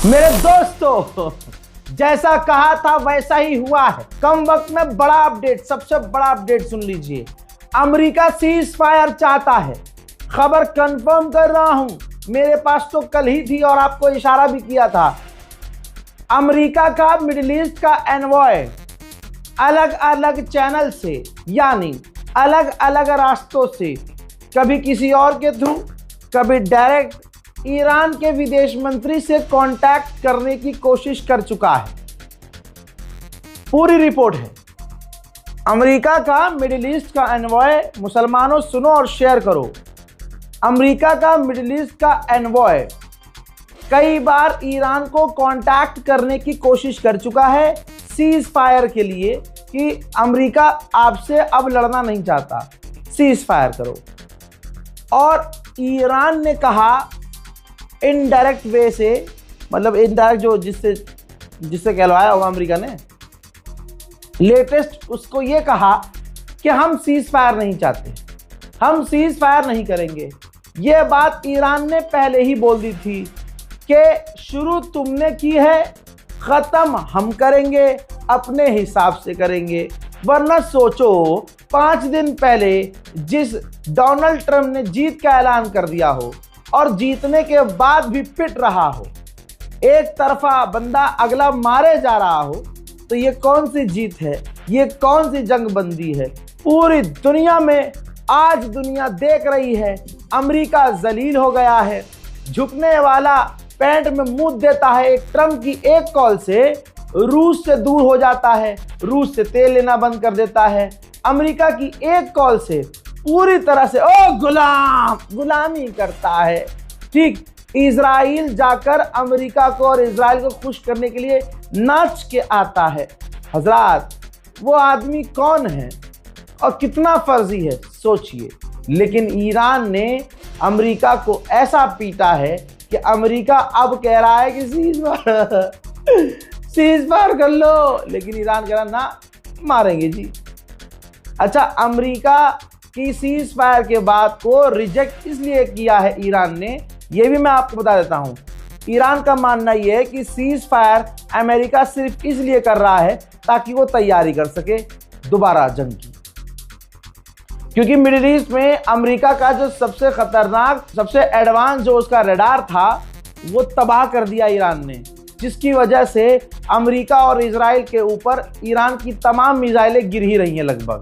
मेरे दोस्तों, जैसा कहा था वैसा ही हुआ है। कम वक्त में बड़ा अपडेट, सबसे बड़ा अपडेट सुन लीजिए। अमेरिका सीज फायर चाहता है। खबर कंफर्म कर रहा हूं, मेरे पास तो कल ही थी और आपको इशारा भी किया था। अमेरिका का मिडिल ईस्ट का एनवॉय अलग अलग चैनल से, यानी अलग अलग रास्तों से, कभी किसी और के थ्रू, कभी डायरेक्ट ईरान के विदेश मंत्री से कांटेक्ट करने की कोशिश कर चुका है। पूरी रिपोर्ट है। अमेरिका का मिडिल ईस्ट का एनवॉय, मुसलमानों सुनो और शेयर करो। अमेरिका का मिडिल ईस्ट का एनवॉय कई बार ईरान को कांटेक्ट करने की कोशिश कर चुका है सीज फायर के लिए, कि अमेरिका आपसे अब लड़ना नहीं चाहता, सीज फायर करो। और ईरान ने कहा इनडायरेक्ट वे से, मतलब इनडायरेक्ट जो जिससे कहलवाया होगा अमेरिका ने, लेटेस्ट उसको ये कहा कि हम सीज फायर नहीं चाहते, हम सीज फायर नहीं करेंगे। ये बात ईरान ने पहले ही बोल दी थी कि शुरू तुमने की है, खत्म हम करेंगे, अपने हिसाब से करेंगे। वरना सोचो, 5 दिन पहले जिस डोनाल्ड ट्रंप ने जीत का ऐलान कर दिया हो और जीतने के बाद भी पिट रहा हो, एक तरफा बंदा अगला मारे जा रहा हो, तो ये कौन सी जीत है, ये कौन सी जंगबंदी है। पूरी दुनिया में आज दुनिया देख रही है, अमेरिका जलील हो गया है। झुकने वाला पैंट में मुंह देता है। एक ट्रंप की एक कॉल से रूस से दूर हो जाता है, रूस से तेल लेना बंद कर देता है। अमेरिका की एक कॉल से पूरी तरह से गुलामी करता है। ठीक, इजराइल जाकर अमेरिका को और इजराइल को खुश करने के लिए नाच के आता है। हजरात, वो आदमी कौन है और कितना फर्जी है सोचिए। लेकिन ईरान ने अमेरिका को ऐसा पीटा है कि अमेरिका अब कह रहा है कि सीज फायर कर लो, लेकिन ईरान कह रहा ना, मारेंगे जी। अच्छा, अमेरिका की सीज फायर के बात को रिजेक्ट इसलिए किया है ईरान ने, यह भी मैं आपको बता देता हूं। ईरान का मानना यह है कि सीज फायर अमेरिका सिर्फ इसलिए कर रहा है ताकि वो तैयारी कर सके दोबारा जंग की। क्योंकि मिडिल ईस्ट में अमेरिका का जो सबसे खतरनाक, सबसे एडवांस जो उसका रडार था, वो तबाह कर दिया ईरान ने, जिसकी वजह से अमेरिका और इजराइल के ऊपर ईरान की तमाम मिसाइलें गिर ही रही हैं लगभग।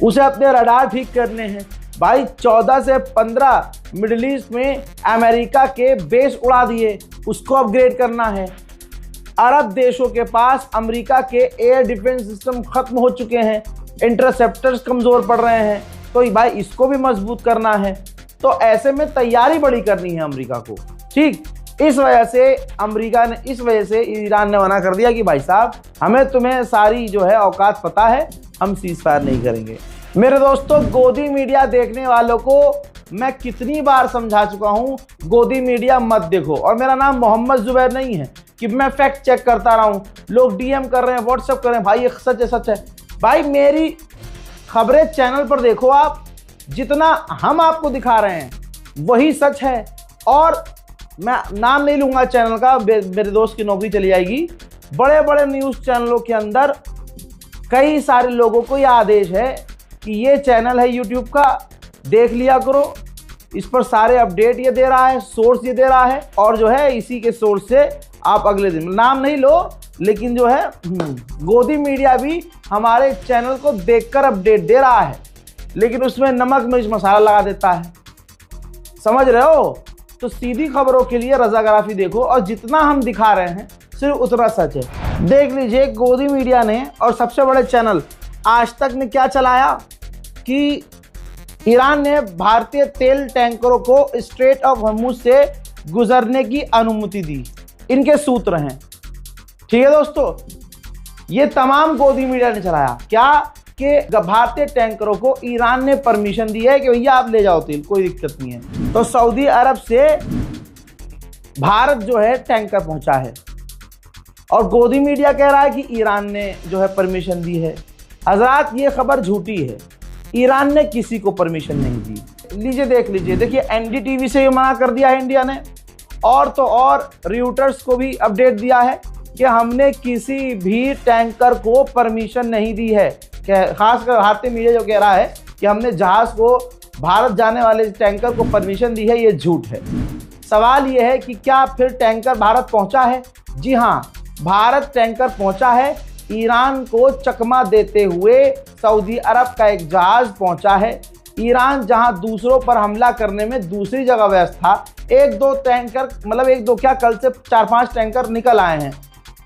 उसे अपने रडार ठीक करने हैं भाई। 14 से 15 मिडिल ईस्ट में अमेरिका के बेस उड़ा दिए, उसको अपग्रेड करना है। अरब देशों के पास अमेरिका के एयर डिफेंस सिस्टम खत्म हो चुके हैं, इंटरसेप्टर्स कमजोर पड़ रहे हैं, तो भाई इसको भी मजबूत करना है। तो ऐसे में तैयारी बड़ी करनी है अमेरिका को। ठीक, इस वजह से ईरान ने मना कर दिया कि भाई साहब, हमें तुम्हें सारी जो है औकात पता है, हम सीज फायर नहीं करेंगे। मेरे दोस्तों, गोदी मीडिया देखने वालों को मैं कितनी बार समझा चुका हूं, गोदी मीडिया मत देखो। और मेरा नाम मोहम्मद जुबैर नहीं है कि मैं फैक्ट चेक करता रहा हूं। लोग डीएम कर रहे हैं, व्हाट्सएप कर रहे हैं, भाई ये सच है, सच है। भाई मेरी खबरें चैनल पर देखो आप, जितना हम आपको दिखा रहे हैं वही सच है। और मैं नाम नहीं लूंगा चैनल का, मेरे दोस्त की नौकरी चली जाएगी। बड़े बड़े न्यूज़ चैनलों के अंदर कई सारे लोगों को यह आदेश है कि ये चैनल है यूट्यूब का, देख लिया करो, इस पर सारे अपडेट ये दे रहा है, सोर्स ये दे रहा है, और जो है इसी के सोर्स से आप अगले दिन, नाम नहीं लो, लेकिन जो है गोदी मीडिया भी हमारे चैनल को देखकर अपडेट दे रहा है, लेकिन उसमें नमक मिर्च मसाला लगा देता है। समझ रहे हो? तो सीधी खबरों के लिए रजाग्राफी देखो, और जितना हम दिखा रहे हैं सिर्फ उतना सच है। देख लीजिए, गोदी मीडिया ने और सबसे बड़े चैनल आज तक ने क्या चलाया कि ईरान ने भारतीय तेल टैंकरों को स्ट्रेट ऑफ हॉर्मुज से गुजरने की अनुमति दी। इनके सूत्र हैं। ठीक है दोस्तों, ये तमाम गोदी मीडिया ने चलाया क्या कि भारतीय टैंकरों को ईरान ने परमिशन दी है कि भैया आप ले जाओ तेल, कोई दिक्कत नहीं है। तो सऊदी अरब से भारत जो है टैंकर पहुंचा है, और गोदी मीडिया कह रहा है कि ईरान ने जो है परमिशन दी है। हजरात, ये खबर झूठी है। ईरान ने किसी को परमिशन नहीं दी। लीजिए देख लीजिए, देखिए एनडीटीवी से मना कर दिया है इंडिया ने, और तो और रियूटर्स को भी अपडेट दिया है कि हमने किसी भी टैंकर को परमिशन नहीं दी है। खासकर भारतीय मीडिया जो कह रहा है कि हमने जहाज को, भारत जाने वाले टैंकर को परमिशन दी है, ये झूठ है। सवाल ये है कि क्या फिर टैंकर भारत पहुंचा है? जी हाँ, भारत टैंकर पहुंचा है। ईरान को चकमा देते हुए सऊदी अरब का एक जहाज पहुंचा है। ईरान जहां दूसरों पर हमला करने में दूसरी जगह व्यस्त था, एक दो टैंकर, मतलब एक दो क्या, कल से 4-5 टैंकर निकल आए हैं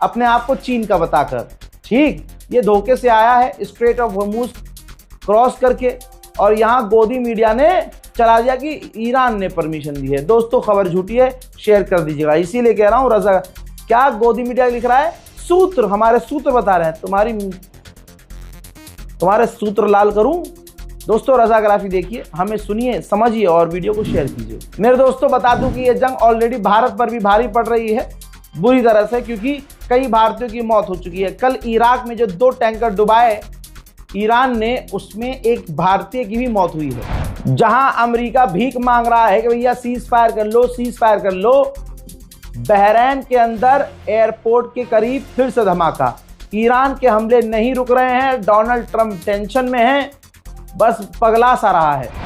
अपने आप को चीन का बताकर। ठीक, ये धोखे से आया है स्ट्रेट ऑफ हॉर्मुज क्रॉस करके, और यहाँ गोदी मीडिया ने चला दिया कि ईरान ने परमिशन दी है। दोस्तों, खबर झूठी है, शेयर कर दीजिएगा। इसीलिए कह रहा हूँ, रजा क्या गोदी मीडिया लिख रहा है, सूत्र, हमारे सूत्र बता रहे हैं, तुम्हारे सूत्र लाल करूं। दोस्तों, रजाग्राफी देखिए, हमें सुनिए, समझिए और वीडियो को शेयर कीजिए। मेरे दोस्तों, बता दूं कि ये जंग ऑलरेडी भारत पर भी भारी पड़ रही है बुरी तरह से, क्योंकि कई भारतीयों की मौत हो चुकी है। कल इराक में जो 2 टैंकर डुबाए ईरान ने, उसमें एक भारतीय की भी मौत हुई है। जहां अमेरिका भीख मांग रहा है कि भैया सीज फायर कर लो, सीज फायर कर लो, बहरैन के अंदर एयरपोर्ट के करीब फिर से धमाका। ईरान के हमले नहीं रुक रहे हैं, डोनाल्ड ट्रंप टेंशन में है, बस पगला सा रहा है।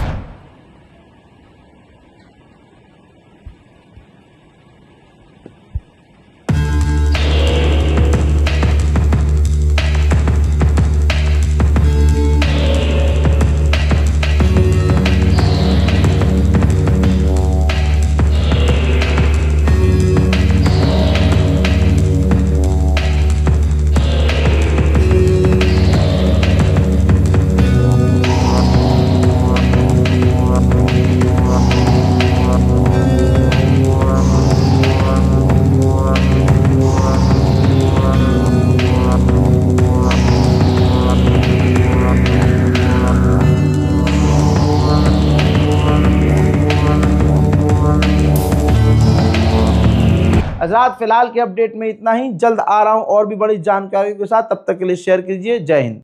हजरात, फिलहाल के अपडेट में इतना ही। जल्द आ रहा हूं और भी बड़ी जानकारी के साथ, तब तक के लिए शेयर कीजिए। जय हिंद।